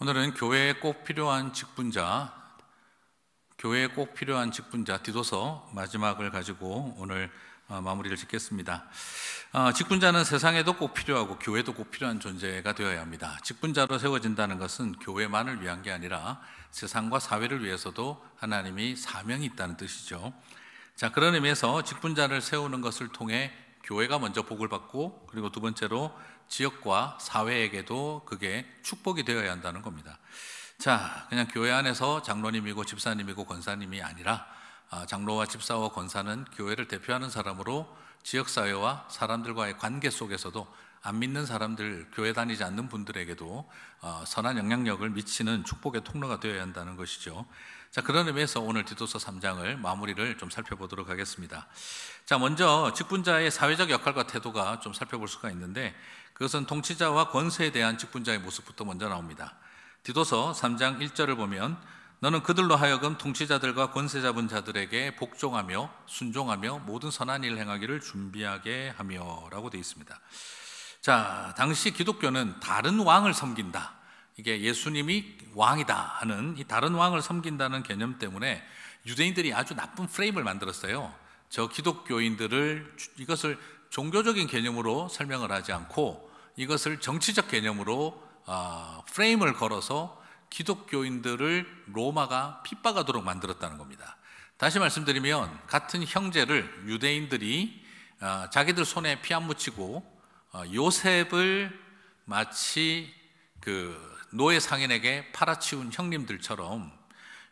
오늘은 교회에 꼭 필요한 직분자 디도서 마지막을 가지고 오늘 마무리를 짓겠습니다. 직분자는 세상에도 꼭 필요하고 교회도 꼭 필요한 존재가 되어야 합니다. 직분자로 세워진다는 것은 교회만을 위한 게 아니라 세상과 사회를 위해서도 하나님이 사명이 있다는 뜻이죠. 자, 그런 의미에서 직분자를 세우는 것을 통해 교회가 먼저 복을 받고, 그리고 두 번째로 지역과 사회에게도 그게 축복이 되어야 한다는 겁니다. 자, 그냥 교회 안에서 장로님이고 집사님이고 권사님이 아니라 장로와 집사와 권사는 교회를 대표하는 사람으로 지역사회와 사람들과의 관계 속에서도 안 믿는 사람들, 교회 다니지 않는 분들에게도 선한 영향력을 미치는 축복의 통로가 되어야 한다는 것이죠. 자, 그런 의미에서 오늘 디도서 3장을 마무리를 좀 살펴보도록 하겠습니다. 자, 먼저 직분자의 사회적 역할과 태도가 좀 살펴볼 수가 있는데, 그것은 통치자와 권세에 대한 직분자의 모습부터 먼저 나옵니다. 디도서 3장 1절을 보면 너는 그들로 하여금 통치자들과 권세 잡은 자들에게 복종하며 순종하며 모든 선한 일을 행하기를 준비하게 하며 라고 되어 있습니다. 자, 당시 기독교는 다른 왕을 섬긴다, 이게 예수님이 왕이다 하는 이 다른 왕을 섬긴다는 개념 때문에 유대인들이 아주 나쁜 프레임을 만들었어요. 저 기독교인들을 이것을 종교적인 개념으로 설명을 하지 않고 이것을 정치적 개념으로 프레임을 걸어서 기독교인들을 로마가 핍박하도록 만들었다는 겁니다. 다시 말씀드리면 같은 형제를 유대인들이 자기들 손에 피 안 묻히고 요셉을 마치 그 노예 상인에게 팔아치운 형님들처럼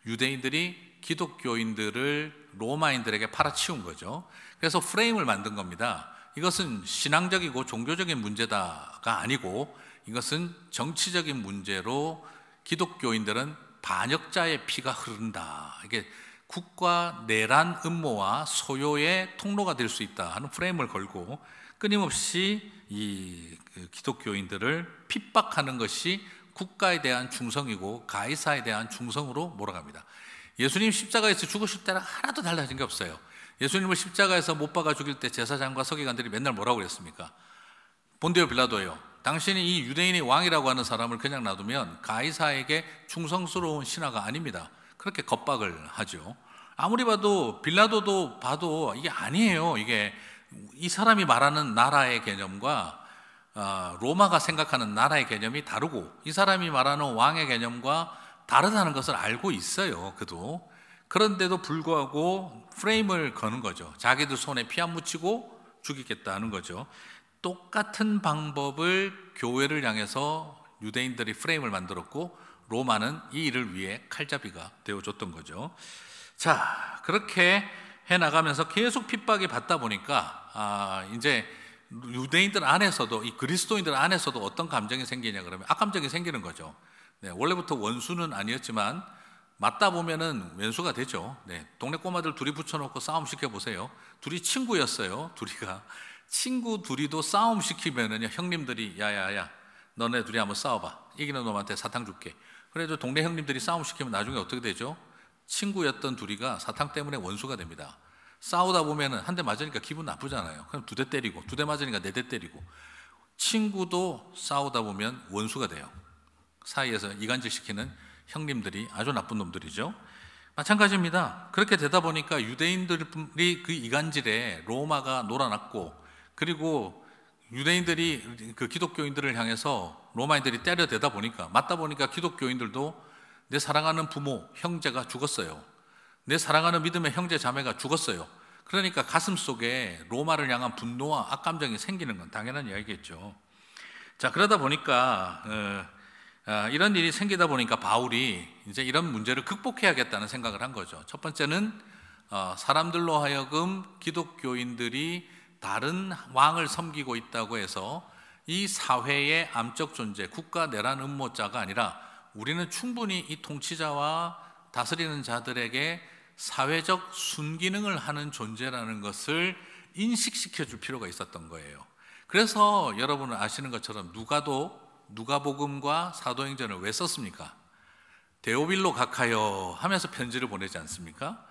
유대인들이 기독교인들을 로마인들에게 팔아치운 거죠. 그래서 프레임을 만든 겁니다. 이것은 신앙적이고 종교적인 문제다가 아니고 이것은 정치적인 문제로 기독교인들은 반역자의 피가 흐른다, 이게 국가 내란 음모와 소요의 통로가 될 수 있다 하는 프레임을 걸고 끊임없이 이 기독교인들을 핍박하는 것이 국가에 대한 충성이고 가이사에 대한 충성으로 몰아갑니다. 예수님 십자가에서 죽으실 때랑 하나도 달라진 게 없어요. 예수님을 십자가에서 못 박아 죽일 때 제사장과 서기관들이 맨날 뭐라고 그랬습니까? 본디오 빌라도예요, 당신이 이 유대인의 왕이라고 하는 사람을 그냥 놔두면 가이사에게 충성스러운 신하가 아닙니다. 그렇게 겁박을 하죠. 아무리 봐도 빌라도도 봐도 이게 아니에요. 이게 이 사람이 말하는 나라의 개념과 로마가 생각하는 나라의 개념이 다르고 이 사람이 말하는 왕의 개념과 다르다는 것을 알고 있어요. 그도. 그런데도 불구하고 프레임을 거는 거죠. 자기들 손에 피 안 묻히고 죽이겠다는 거죠. 똑같은 방법을 교회를 향해서 유대인들이 프레임을 만들었고 로마는 이 일을 위해 칼잡이가 되어줬던 거죠. 자, 그렇게 해나가면서 계속 핍박이 받다 보니까 이제 유대인들 안에서도, 이 그리스도인들 안에서도 어떤 감정이 생기냐 그러면 악감정이 생기는 거죠. 네, 원래부터 원수는 아니었지만 맞다 보면은 왼수가 되죠. 네, 동네 꼬마들 둘이 붙여놓고 싸움 시켜보세요. 둘이 친구였어요. 친구 둘이도 싸움 시키면은 형님들이 야야야 너네 둘이 한번 싸워봐, 이기는 놈한테 사탕 줄게. 그래도 동네 형님들이 싸움 시키면 나중에 어떻게 되죠? 친구였던 둘이가 사탕 때문에 원수가 됩니다. 싸우다 보면은 한 대 맞으니까 기분 나쁘잖아요. 그럼 2대 때리고, 2대 맞으니까 4대 때리고. 친구도 싸우다 보면 원수가 돼요. 사이에서 이간질 시키는 형님들이 아주 나쁜 놈들이죠. 마찬가지입니다. 그렇게 되다 보니까 유대인들이 그 이간질에 로마가 놀아났고, 그리고 유대인들이 그 기독교인들을 향해서 로마인들이 때려대다 보니까, 맞다 보니까 기독교인들도 내 사랑하는 부모, 형제가 죽었어요. 내 사랑하는 믿음의 형제 자매가 죽었어요. 그러니까 가슴 속에 로마를 향한 분노와 악감정이 생기는 건 당연한 이야기겠죠. 자, 그러다 보니까 이런 일이 생기다 보니까 바울이 이제 이런 문제를 극복해야겠다는 생각을 한 거죠. 첫 번째는 사람들로 하여금 기독교인들이 다른 왕을 섬기고 있다고 해서 이 사회의 암적 존재, 국가 내란 음모자가 아니라 우리는 충분히 이 통치자와 다스리는 자들에게 사회적 순기능을 하는 존재라는 것을 인식시켜 줄 필요가 있었던 거예요. 그래서 여러분은 아시는 것처럼 누가복음과 사도행전을 왜 썼습니까? 데오빌로 각하여 하면서 편지를 보내지 않습니까?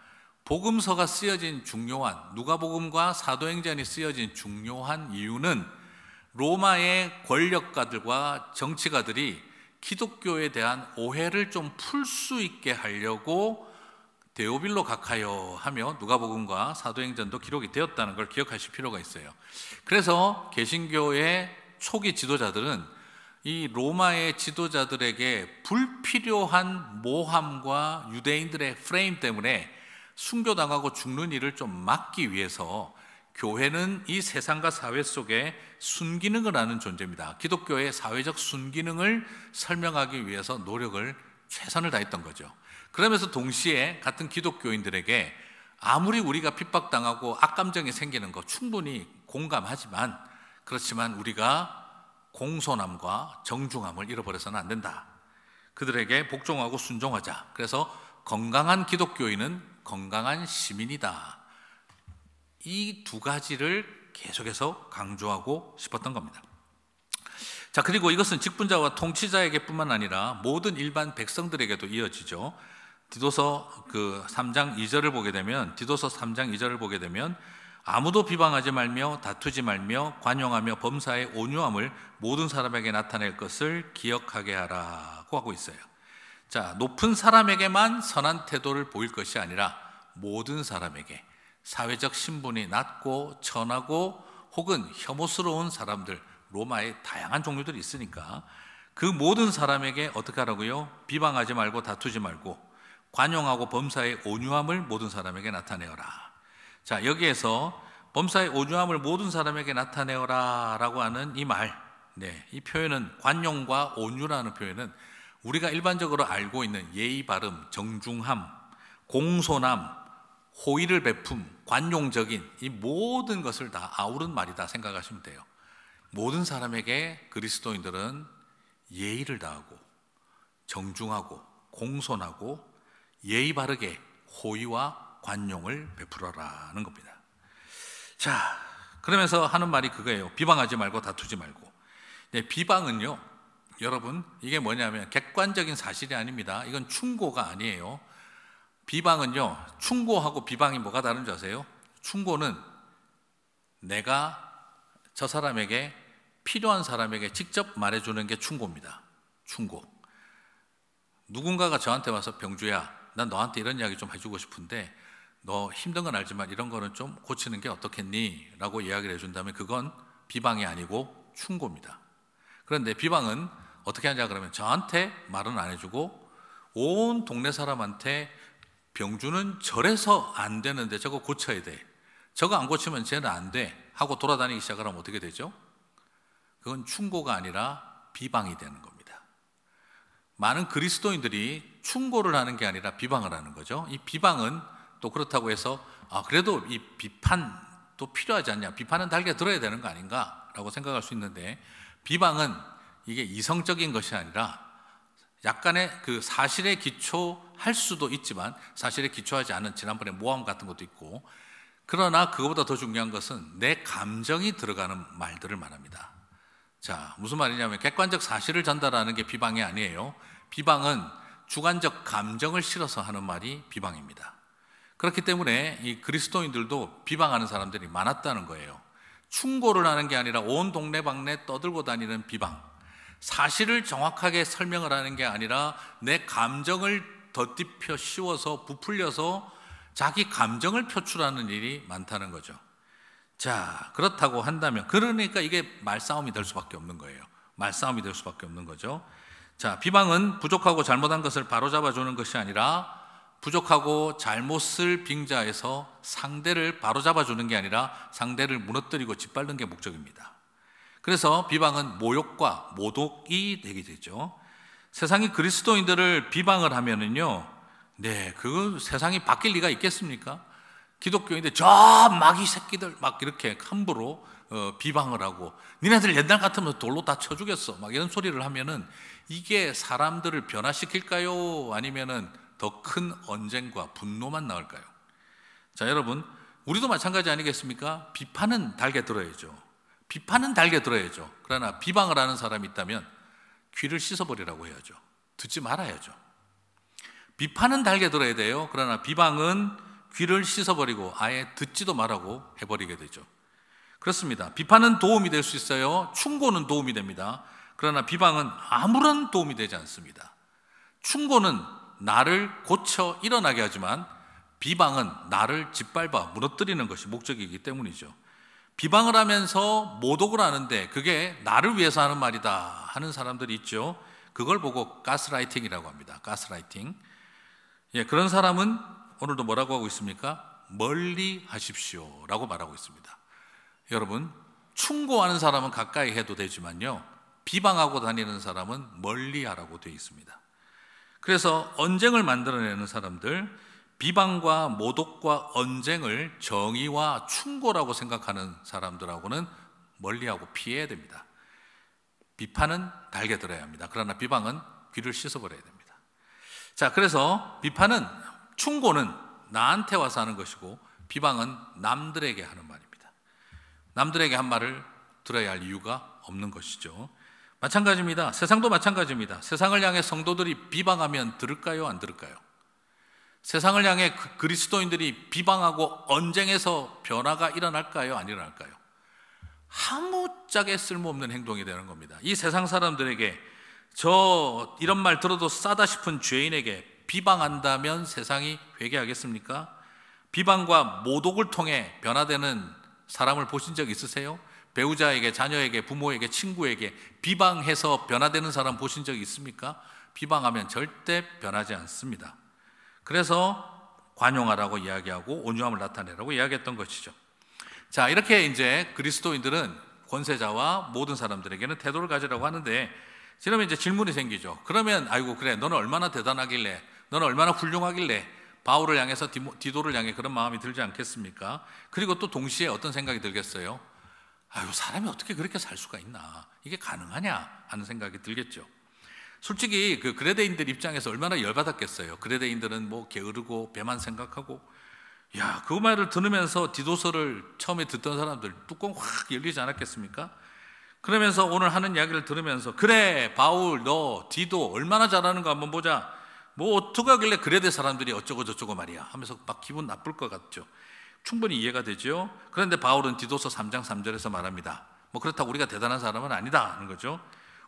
복음서가 쓰여진 중요한, 누가복음과 사도행전이 쓰여진 중요한 이유는 로마의 권력가들과 정치가들이 기독교에 대한 오해를 좀 풀 수 있게 하려고 데오빌로 각하여 하며 누가복음과 사도행전도 기록이 되었다는 걸 기억하실 필요가 있어요. 그래서 개신교의 초기 지도자들은 이 로마의 지도자들에게 불필요한 모함과 유대인들의 프레임 때문에 순교당하고 죽는 일을 좀 막기 위해서 교회는 이 세상과 사회 속에 순기능을 하는 존재입니다. 기독교의 사회적 순기능을 설명하기 위해서 노력을 최선을 다했던 거죠. 그러면서 동시에 같은 기독교인들에게 아무리 우리가 핍박당하고 악감정이 생기는 거 충분히 공감하지만, 그렇지만 우리가 공손함과 정중함을 잃어버려서는 안 된다. 그들에게 복종하고 순종하자. 그래서 건강한 기독교인은 건강한 시민이다. 이 두 가지를 계속해서 강조하고 싶었던 겁니다. 자, 그리고 이것은 직분자와 통치자에게 뿐만 아니라 모든 일반 백성들에게도 이어지죠. 디도서 3장 2절을 보게 되면, 디도서 3장 2절을 보게 되면 아무도 비방하지 말며 다투지 말며 관용하며 범사의 온유함을 모든 사람에게 나타낼 것을 기억하게 하라고 하고 있어요. 자, 높은 사람에게만 선한 태도를 보일 것이 아니라 모든 사람에게, 사회적 신분이 낮고 천하고 혹은 혐오스러운 사람들, 로마의 다양한 종류들이 있으니까 그 모든 사람에게 어떻게 하라고요? 비방하지 말고 다투지 말고 관용하고 범사의 온유함을 모든 사람에게 나타내어라. 자, 여기에서 범사의 온유함을 모든 사람에게 나타내어라 라고 하는 이 말, 이 표현은, 관용과 온유라는 표현은 우리가 일반적으로 알고 있는 예의 바름, 정중함, 공손함, 호의를 베품, 관용적인 이 모든 것을 다 아우른 말이다 생각하시면 돼요. 모든 사람에게 그리스도인들은 예의를 다하고 정중하고 공손하고 예의 바르게 호의와 관용을 베풀어라는 겁니다. 자, 그러면서 하는 말이 그거예요. 비방하지 말고 다투지 말고. 비방은요, 여러분, 이게 뭐냐면 객관적인 사실이 아닙니다. 이건 충고가 아니에요. 비방은요, 충고하고 비방이 뭐가 다른지 아세요? 충고는 내가 저 사람에게, 필요한 사람에게 직접 말해주는 게 충고입니다. 충고. 누군가가 저한테 와서 병주야, 난 너한테 이런 이야기 좀 해주고 싶은데 너 힘든 건 알지만 이런 거는 좀 고치는 게 어떻겠니? 라고 이야기를 해준다면 그건 비방이 아니고 충고입니다. 그런데 비방은 어떻게 하냐 그러면 저한테 말은 안 해주고 온 동네 사람한테 병주는 저래서 안 되는데 저거 고쳐야 돼, 저거 안 고치면 쟤는 안 돼 하고 돌아다니기 시작하면 어떻게 되죠? 그건 충고가 아니라 비방이 되는 겁니다. 많은 그리스도인들이 충고를 하는 게 아니라 비방을 하는 거죠. 이 비방은 또 그렇다고 해서 그래도 이 비판도 필요하지 않냐, 비판은 달게 들어야 되는 거 아닌가 라고 생각할 수 있는데, 비방은 이게 이성적인 것이 아니라 약간의 그 사실에 기초할 수도 있지만 사실에 기초하지 않은, 지난번에 모함 같은 것도 있고, 그러나 그거보다 더 중요한 것은 내 감정이 들어가는 말들을 말합니다. 자, 무슨 말이냐면 객관적 사실을 전달하는 게 비방이 아니에요. 비방은 주관적 감정을 실어서 하는 말이 비방입니다. 그렇기 때문에 이 그리스도인들도 비방하는 사람들이 많았다는 거예요. 충고를 하는 게 아니라 온 동네방네 떠들고 다니는 비방, 사실을 정확하게 설명을 하는 게 아니라 내 감정을 덧입혀 씌워서 부풀려서 자기 감정을 표출하는 일이 많다는 거죠. 자, 그렇다고 한다면, 그러니까 이게 말싸움이 될 수밖에 없는 거예요. 말싸움이 될 수밖에 없는 거죠. 자, 비방은 부족하고 잘못한 것을 바로잡아 주는 것이 아니라 부족하고 잘못을 빙자해서 상대를 바로잡아 주는 게 아니라 상대를 무너뜨리고 짓밟는 게 목적입니다. 그래서 비방은 모욕과 모독이 되게 되죠. 세상이 그리스도인들을 비방을 하면은요, 그 세상이 바뀔 리가 있겠습니까? 기독교인들 저 마귀 새끼들 막 이렇게 함부로 비방을 하고, 니네들 옛날 같으면 돌로 다 쳐 죽였어 막 이런 소리를 하면은 이게 사람들을 변화시킬까요? 아니면은 더 큰 언쟁과 분노만 나올까요? 자, 여러분, 우리도 마찬가지 아니겠습니까? 비판은 달게 들어야죠. 비판은 달게 들어야죠. 그러나 비방을 하는 사람이 있다면 귀를 씻어버리라고 해야죠. 듣지 말아야죠. 비판은 달게 들어야 돼요. 그러나 비방은 귀를 씻어버리고 아예 듣지도 말라고 해버리게 되죠. 그렇습니다. 비판은 도움이 될 수 있어요. 충고는 도움이 됩니다. 그러나 비방은 아무런 도움이 되지 않습니다. 충고는 나를 고쳐 일어나게 하지만 비방은 나를 짓밟아 무너뜨리는 것이 목적이기 때문이죠. 비방을 하면서 모독을 하는데 그게 나를 위해서 하는 말이다 하는 사람들이 있죠. 그걸 보고 가스라이팅이라고 합니다. 가스라이팅. 예, 그런 사람은 오늘도 뭐라고 하고 있습니까? 멀리 하십시오 라고 말하고 있습니다. 여러분, 충고하는 사람은 가까이 해도 되지만요, 비방하고 다니는 사람은 멀리 하라고 되어 있습니다. 그래서 언쟁을 만들어내는 사람들, 비방과 모독과 언쟁을 정의와 충고라고 생각하는 사람들하고는 멀리하고 피해야 됩니다. 비판은 달게 들어야 합니다. 그러나 비방은 귀를 씻어버려야 됩니다. 자, 그래서 비판은, 충고는 나한테 와서 하는 것이고 비방은 남들에게 하는 말입니다. 남들에게 한 말을 들어야 할 이유가 없는 것이죠. 마찬가지입니다. 세상도 마찬가지입니다. 세상을 향해 성도들이 비방하면 들을까요? 안 들을까요? 세상을 향해 그리스도인들이 비방하고 언쟁에서 변화가 일어날까요? 안 일어날까요? 아무짝에 쓸모없는 행동이 되는 겁니다. 이 세상 사람들에게 이런 말 들어도 싸다 싶은 죄인에게 비방한다면 세상이 회개하겠습니까? 비방과 모독을 통해 변화되는 사람을 보신 적 있으세요? 배우자에게, 자녀에게, 부모에게, 친구에게 비방해서 변화되는 사람 보신 적 있습니까? 비방하면 절대 변하지 않습니다. 그래서 관용하라고 이야기하고 온유함을 나타내라고 이야기했던 것이죠. 자, 이렇게 이제 그리스도인들은 권세자와 모든 사람들에게는 태도를 가지라고 하는데, 그러면 이제 질문이 생기죠. 그러면 아이고 그래, 너는 얼마나 대단하길래, 너는 얼마나 훌륭하길래 바울을 향해서 디도를 향해 그런 마음이 들지 않겠습니까? 그리고 또 동시에 어떤 생각이 들겠어요? 아유, 사람이 어떻게 그렇게 살 수가 있나, 이게 가능하냐 하는 생각이 들겠죠. 솔직히 그 그레데인들 입장에서 얼마나 열받았겠어요. 그레데인들은 뭐 게으르고 배만 생각하고, 야, 그 말을 들으면서 디도서를 처음에 듣던 사람들 뚜껑 확 열리지 않았겠습니까? 그러면서 오늘 하는 이야기를 들으면서, 그래 바울 너 디도 얼마나 잘하는 거 한번 보자, 뭐 어떻게 하길래 그레데 사람들이 어쩌고 저쩌고 말이야 하면서 막 기분 나쁠 것 같죠. 충분히 이해가 되죠. 그런데 바울은 디도서 3장 3절에서 말합니다. 뭐 그렇다고 우리가 대단한 사람은 아니다 하는 거죠.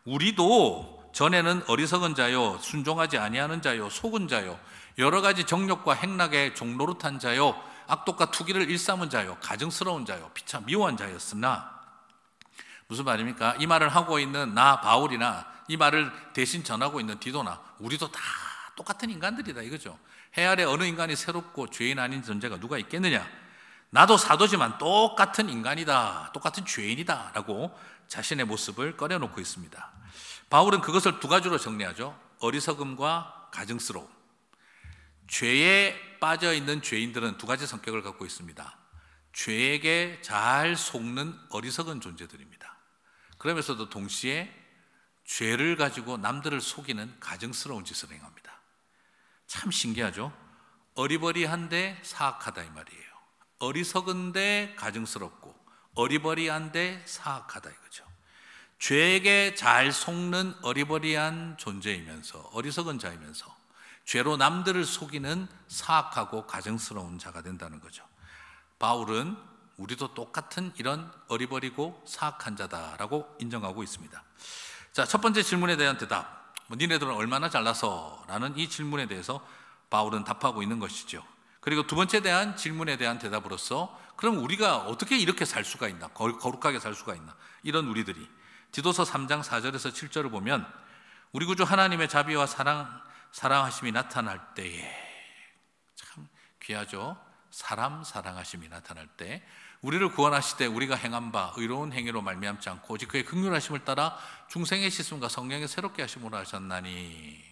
우리도 전에는 어리석은 자요, 순종하지 아니하는 자요, 속은 자요, 여러 가지 정욕과 행락에 종노릇한 자요, 악독과 투기를 일삼은 자요, 가증스러운 자요, 피차 미워한 자였으나, 무슨 말입니까? 이 말을 하고 있는 나 바울이나 이 말을 대신 전하고 있는 디도나 우리도 다 똑같은 인간들이다 이거죠. 해 아래 어느 인간이 새롭고 죄인 아닌 존재가 누가 있겠느냐? 나도 사도지만 똑같은 인간이다, 똑같은 죄인이다 라고 자신의 모습을 꺼내놓고 있습니다. 바울은 그것을 두 가지로 정리하죠. 어리석음과 가증스러움. 죄에 빠져있는 죄인들은 두 가지 성격을 갖고 있습니다. 죄에게 잘 속는 어리석은 존재들입니다. 그러면서도 동시에 죄를 가지고 남들을 속이는 가증스러운 짓을 행합니다. 참 신기하죠? 어리버리한데 사악하다 이 말이에요. 어리석은데 가증스럽고 어리버리한데 사악하다 이거죠. 죄에게 잘 속는 어리버리한 존재이면서, 어리석은 자이면서 죄로 남들을 속이는 사악하고 가증스러운 자가 된다는 거죠. 바울은 우리도 똑같은 이런 어리버리고 사악한 자다라고 인정하고 있습니다. 자, 첫 번째 질문에 대한 대답, 니네들은 얼마나 잘나서? 라는 이 질문에 대해서 바울은 답하고 있는 것이죠. 그리고 두 번째 질문에 대한 대답으로서, 그럼 우리가 어떻게 이렇게 살 수가 있나, 거룩하게 살 수가 있나, 이런 우리들이 디도서 3장 4절에서 7절을 보면, 우리 구주 하나님의 자비와 사랑하심이 나타날 때에, 참 귀하죠. 사람 사랑하심이 나타날 때, 우리를 구원하실 때 우리가 행한 바 의로운 행위로 말미암지 않고 오직 그의 긍휼하심을 따라 중생의 씻음과 성령의 새롭게 하심으로 하셨나니,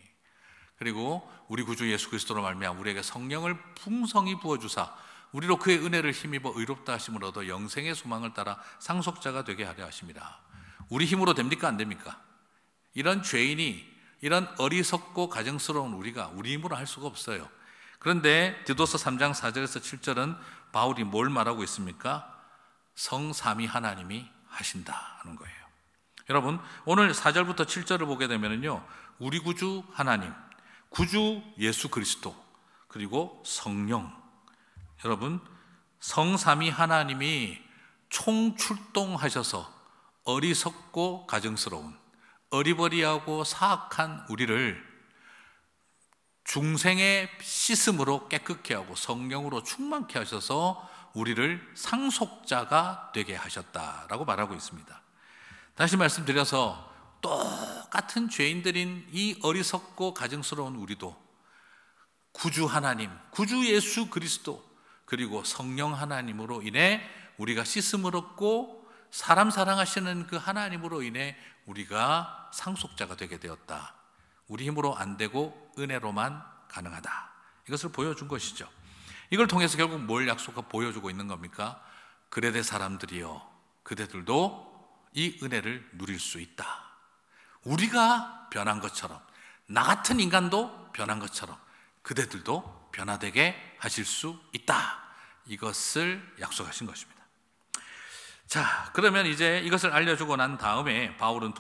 그리고 우리 구주 예수 그리스도로 말미암아 우리에게 성령을 풍성히 부어주사 우리로 그의 은혜를 힘입어 의롭다 하심을 얻어 영생의 소망을 따라 상속자가 되게 하려 하심이라. 우리 힘으로 됩니까? 안 됩니까? 이런 죄인이, 이런 어리석고 가증스러운 우리가 우리 힘으로 할 수가 없어요. 그런데 디도서 3장 4절에서 7절은 바울이 뭘 말하고 있습니까? 성삼위 하나님이 하신다는 거예요. 여러분, 오늘 4절부터 7절을 보게 되면요, 우리 구주 하나님, 구주 예수 그리스도, 그리고 성령, 여러분 성삼위 하나님이 총출동하셔서 어리석고 가증스러운, 어리버리하고 사악한 우리를 중생의 씻음으로 깨끗게 하고 성령으로 충만케 하셔서 우리를 상속자가 되게 하셨다라고 말하고 있습니다. 다시 말씀드려서 똑같은 죄인들인 이 어리석고 가증스러운 우리도 구주 하나님, 구주 예수 그리스도, 그리고 성령 하나님으로 인해 우리가 씻음을 얻고 사람 사랑하시는 그 하나님으로 인해 우리가 상속자가 되게 되었다. 우리 힘으로 안 되고 은혜로만 가능하다. 이것을 보여준 것이죠. 이걸 통해서 결국 뭘 약속하고 보여주고 있는 겁니까? 그레데 사람들이여, 그대들도 이 은혜를 누릴 수 있다. 우리가 변한 것처럼, 나 같은 인간도 변한 것처럼 그대들도 변화되게 하실 수 있다. 이것을 약속하신 것입니다. 자, 그러면 이제 이것을 알려주고 난 다음에 바울은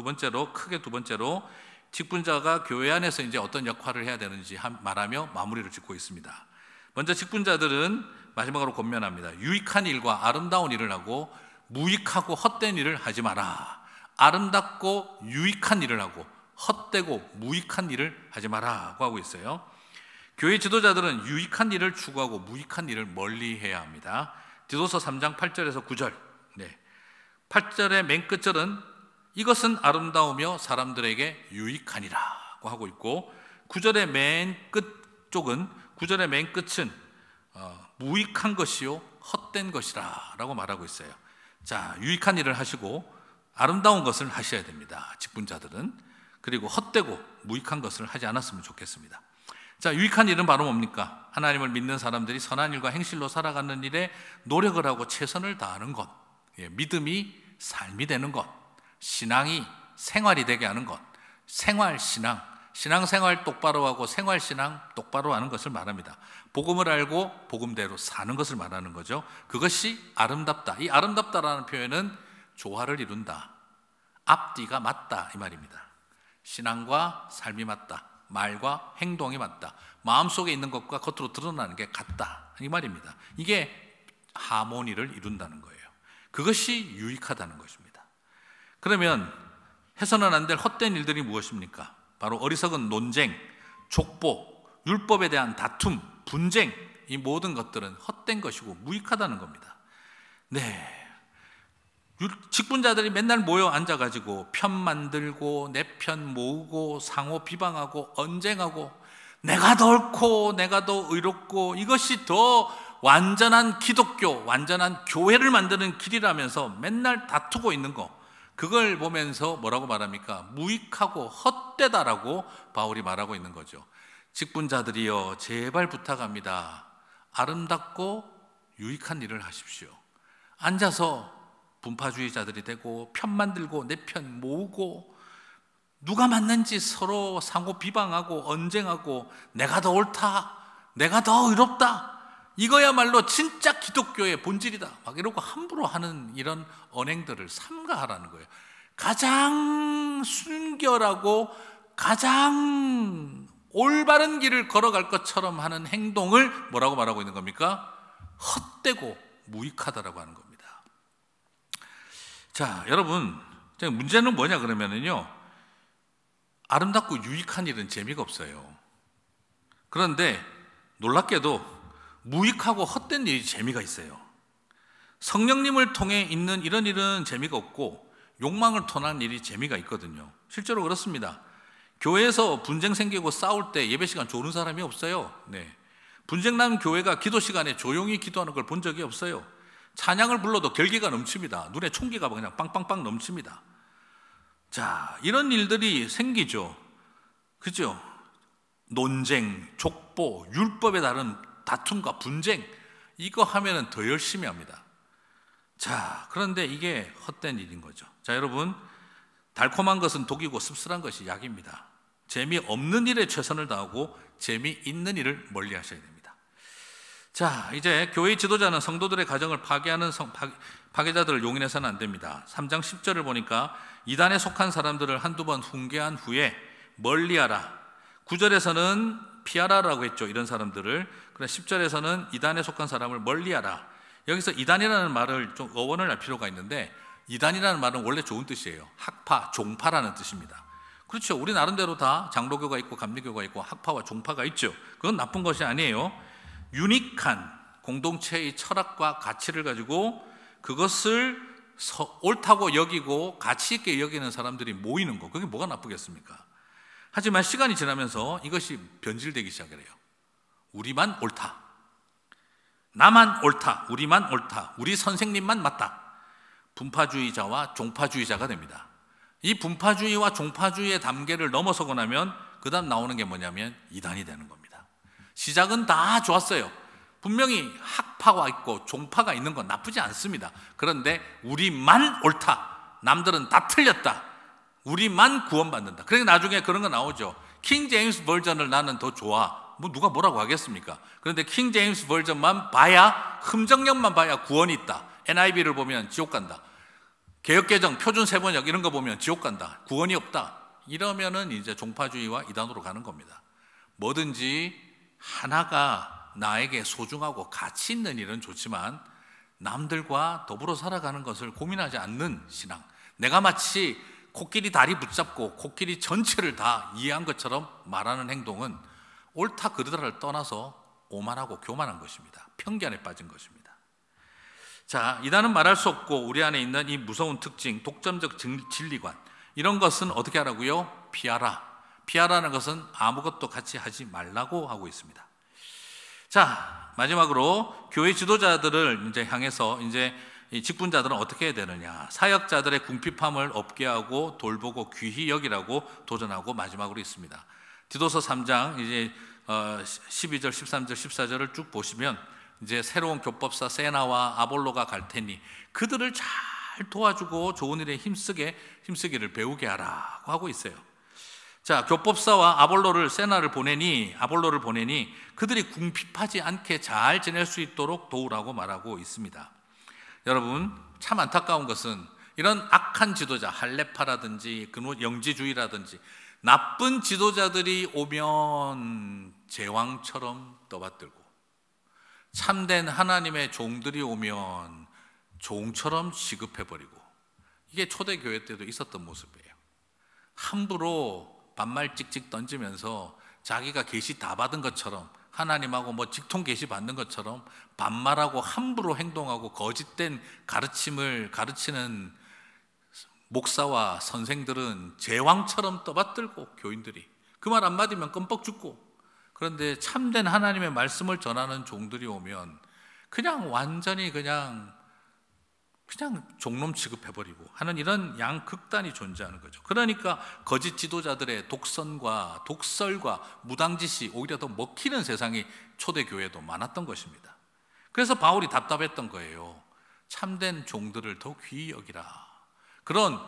크게 두 번째로 직분자가 교회 안에서 이제 어떤 역할을 해야 되는지 말하며 마무리를 짓고 있습니다. 먼저 직분자들은 마지막으로 권면합니다. 유익한 일과 아름다운 일을 하고 무익하고 헛된 일을 하지 마라. 아름답고 유익한 일을 하고 헛되고 무익한 일을 하지 마라고 하고 있어요. 교회 지도자들은 유익한 일을 추구하고 무익한 일을 멀리해야 합니다. 디도서 3장 8절에서 9절. 8절의 맨 끝절은 이것은 아름다우며 사람들에게 유익하니라고 하고 있고, 9절의 맨 끝쪽은 9절의 맨 끝은 무익한 것이요 헛된 것이라고 말하고 있어요. 자, 유익한 일을 하시고 아름다운 것을 하셔야 됩니다. 직분자들은. 그리고 헛되고 무익한 것을 하지 않았으면 좋겠습니다. 자, 유익한 일은 바로 뭡니까? 하나님을 믿는 사람들이 선한 일과 행실로 살아가는 일에 노력을 하고 최선을 다하는 것, 믿음이 삶이 되는 것, 신앙이 생활이 되게 하는 것, 생활신앙, 신앙생활 똑바로 하고 생활신앙 똑바로 하는 것을 말합니다. 복음을 알고 복음대로 사는 것을 말하는 거죠. 그것이 아름답다. 이 아름답다라는 표현은 조화를 이룬다, 앞뒤가 맞다 이 말입니다. 신앙과 삶이 맞다, 말과 행동이 맞다, 마음속에 있는 것과 겉으로 드러나는 게 같다 이 말입니다. 이게 하모니를 이룬다는 거예요. 그것이 유익하다는 것입니다. 그러면 해서는 안 될 헛된 일들이 무엇입니까? 바로 어리석은 논쟁, 족보, 율법에 대한 다툼, 분쟁, 이 모든 것들은 헛된 것이고 무익하다는 겁니다. 직분자들이 맨날 모여 앉아가지고 편 만들고 내 편 모으고 상호 비방하고 언쟁하고 내가 더 옳고 내가 더 의롭고 이것이 더 완전한 기독교, 완전한 교회를 만드는 길이라면서 맨날 다투고 있는 거, 그걸 보면서 뭐라고 말합니까? 무익하고 헛되다라고 바울이 말하고 있는 거죠. 직분자들이여, 제발 부탁합니다. 아름답고 유익한 일을 하십시오. 앉아서 분파주의자들이 되고 편 만들고 내 편 모으고 누가 맞는지 서로 상호 비방하고 언쟁하고 내가 더 옳다, 내가 더 의롭다, 이거야말로 진짜 기독교의 본질이다 막 이러고 함부로 하는 이런 언행들을 삼가하라는 거예요. 가장 순결하고 가장 올바른 길을 걸어갈 것처럼 하는 행동을 뭐라고 말하고 있는 겁니까? 헛되고 무익하다라고 하는 겁니다. 자, 여러분, 문제는 뭐냐 그러면은요, 아름답고 유익한 일은 재미가 없어요. 그런데 놀랍게도 무익하고 헛된 일이 재미가 있어요. 성령님을 통해 있는 이런 일은 재미가 없고 욕망을 토하는 일이 재미가 있거든요. 실제로 그렇습니다. 교회에서 분쟁 생기고 싸울 때 예배 시간 조는 사람이 없어요. 분쟁 난 교회가 기도 시간에 조용히 기도하는 걸 본 적이 없어요. 찬양을 불러도 결기가 넘칩니다. 눈에 총기가 그냥 빵빵빵 넘칩니다. 자, 이런 일들이 생기죠. 그죠? 논쟁, 족보, 율법에 따른 다툼과 분쟁, 이거 하면은 더 열심히 합니다. 자, 그런데 이게 헛된 일인 거죠. 자, 여러분, 달콤한 것은 독이고 씁쓸한 것이 약입니다. 재미없는 일에 최선을 다하고 재미있는 일을 멀리 하셔야 됩니다. 자, 이제 교회 지도자는 성도들의 가정을 파괴하는 파괴자들을 용인해서는 안 됩니다. 3장 10절을 보니까 이단에 속한 사람들을 한두 번 훈계한 후에 멀리하라. 9절에서는 피하라라고 했죠. 이런 사람들을. 그래 10절에서는 이단에 속한 사람을 멀리하라. 여기서 이단이라는 말을 좀 어원을 할 필요가 있는데, 이단이라는 말은 원래 좋은 뜻이에요. 학파, 종파라는 뜻입니다. 그렇죠. 우리 나름대로 다 장로교가 있고 감리교가 있고 학파와 종파가 있죠. 그건 나쁜 것이 아니에요. 유니크한 공동체의 철학과 가치를 가지고 그것을 옳다고 여기고 가치 있게 여기는 사람들이 모이는 거, 그게 뭐가 나쁘겠습니까? 하지만 시간이 지나면서 이것이 변질되기 시작을 해요. 우리만 옳다, 나만 옳다, 우리만 옳다, 우리 선생님만 맞다. 분파주의자와 종파주의자가 됩니다. 이 분파주의와 종파주의의 단계를 넘어서고 나면 그 다음 나오는 게 뭐냐면 이단이 되는 겁니다. 시작은 다 좋았어요. 분명히 학파가 있고 종파가 있는 건 나쁘지 않습니다. 그런데 우리만 옳다, 남들은 다 틀렸다, 우리만 구원받는다. 그러니까 나중에 그런 거 나오죠. 킹 제임스 버전을 나는 더 좋아. 뭐 누가 뭐라고 하겠습니까? 그런데 킹 제임스 버전만 봐야, 흠정력만 봐야 구원이 있다. NIV를 보면 지옥 간다. 개역개정, 표준 세번역 이런 거 보면 지옥 간다. 구원이 없다. 이러면은 이제 종파주의와 이단으로 가는 겁니다. 뭐든지 하나가 나에게 소중하고 가치 있는 일은 좋지만 남들과 더불어 살아가는 것을 고민하지 않는 신앙. 내가 마치 코끼리 다리 붙잡고 코끼리 전체를 다 이해한 것처럼 말하는 행동은 옳다 그르다를 떠나서 오만하고 교만한 것입니다. 편견에 빠진 것입니다. 자, 이단은 말할 수 없고 우리 안에 있는 이 무서운 특징, 독점적 진리관, 이런 것은 어떻게 하라고요? 피하라. 피하라는 것은 아무것도 같이 하지 말라고 하고 있습니다. 자, 마지막으로 교회 지도자들을 이제 향해서 이제 이 직분자들은 어떻게 해야 되느냐? 사역자들의 궁핍함을 없게 하고 돌보고 귀히 여기라고 도전하고 마지막으로 있습니다. 디도서 3장 이제 12절, 13절, 14절을 쭉 보시면 이제 새로운 교법사 세나와 아볼로가 갈 테니 그들을 잘 도와주고 좋은 일에 힘쓰기를 배우게 하라고 하고 있어요. 자, 교법사와 아볼로를 보내니 그들이 궁핍하지 않게 잘 지낼 수 있도록 도우라고 말하고 있습니다. 여러분, 참 안타까운 것은 이런 악한 지도자, 할레파라든지 영지주의라든지 나쁜 지도자들이 오면 제왕처럼 떠받들고 참된 하나님의 종들이 오면 종처럼 취급해버리고, 이게 초대교회 때도 있었던 모습이에요. 함부로 반말 찍찍 던지면서 자기가 계시 다 받은 것처럼, 하나님하고 뭐 직통 계시 받는 것처럼 반말하고 함부로 행동하고 거짓된 가르침을 가르치는 목사와 선생들은 제왕처럼 떠받들고, 교인들이 그 말 한마디면 껌뻑 죽고, 그런데 참된 하나님의 말씀을 전하는 종들이 오면 그냥 완전히 그냥 종놈 취급해버리고 하는 이런 양극단이 존재하는 거죠. 그러니까 거짓 지도자들의 독설과 무당짓이 오히려 더 먹히는 세상이 초대교회도 많았던 것입니다. 그래서 바울이 답답했던 거예요. 참된 종들을 더 귀히 여기라. 그런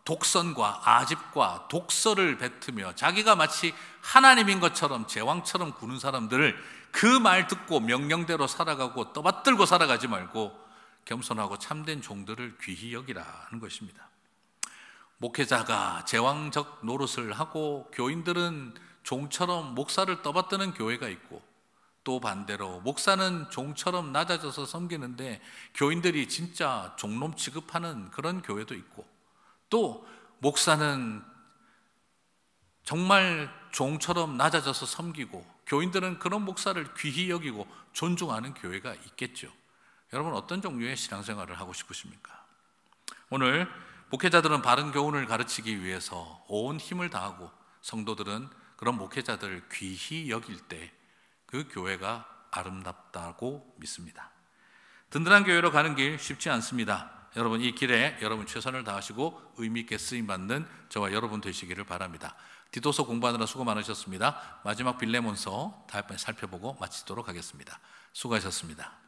독선과 아집과 독설을 뱉으며 자기가 마치 하나님인 것처럼 제왕처럼 구는 사람들을 그 말 듣고 명령대로 살아가고 떠받들고 살아가지 말고 겸손하고 참된 종들을 귀히 여기라는 것입니다. 목회자가 제왕적 노릇을 하고 교인들은 종처럼 목사를 떠받드는 교회가 있고, 또 반대로 목사는 종처럼 낮아져서 섬기는데 교인들이 진짜 종놈 취급하는 그런 교회도 있고, 또 목사는 정말 종처럼 낮아져서 섬기고 교인들은 그런 목사를 귀히 여기고 존중하는 교회가 있겠죠. 여러분, 어떤 종류의 신앙생활을 하고 싶으십니까? 오늘 목회자들은 바른 교훈을 가르치기 위해서 온 힘을 다하고, 성도들은 그런 목회자들을 귀히 여길 때 그 교회가 아름답다고 믿습니다. 든든한 교회로 가는 길 쉽지 않습니다. 여러분, 이 길에 여러분 최선을 다하시고 의미 있게 쓰임받는 저와 여러분 되시기를 바랍니다. 디도서 공부하느라 수고 많으셨습니다. 마지막 빌레몬서 다음번에 살펴보고 마치도록 하겠습니다. 수고하셨습니다.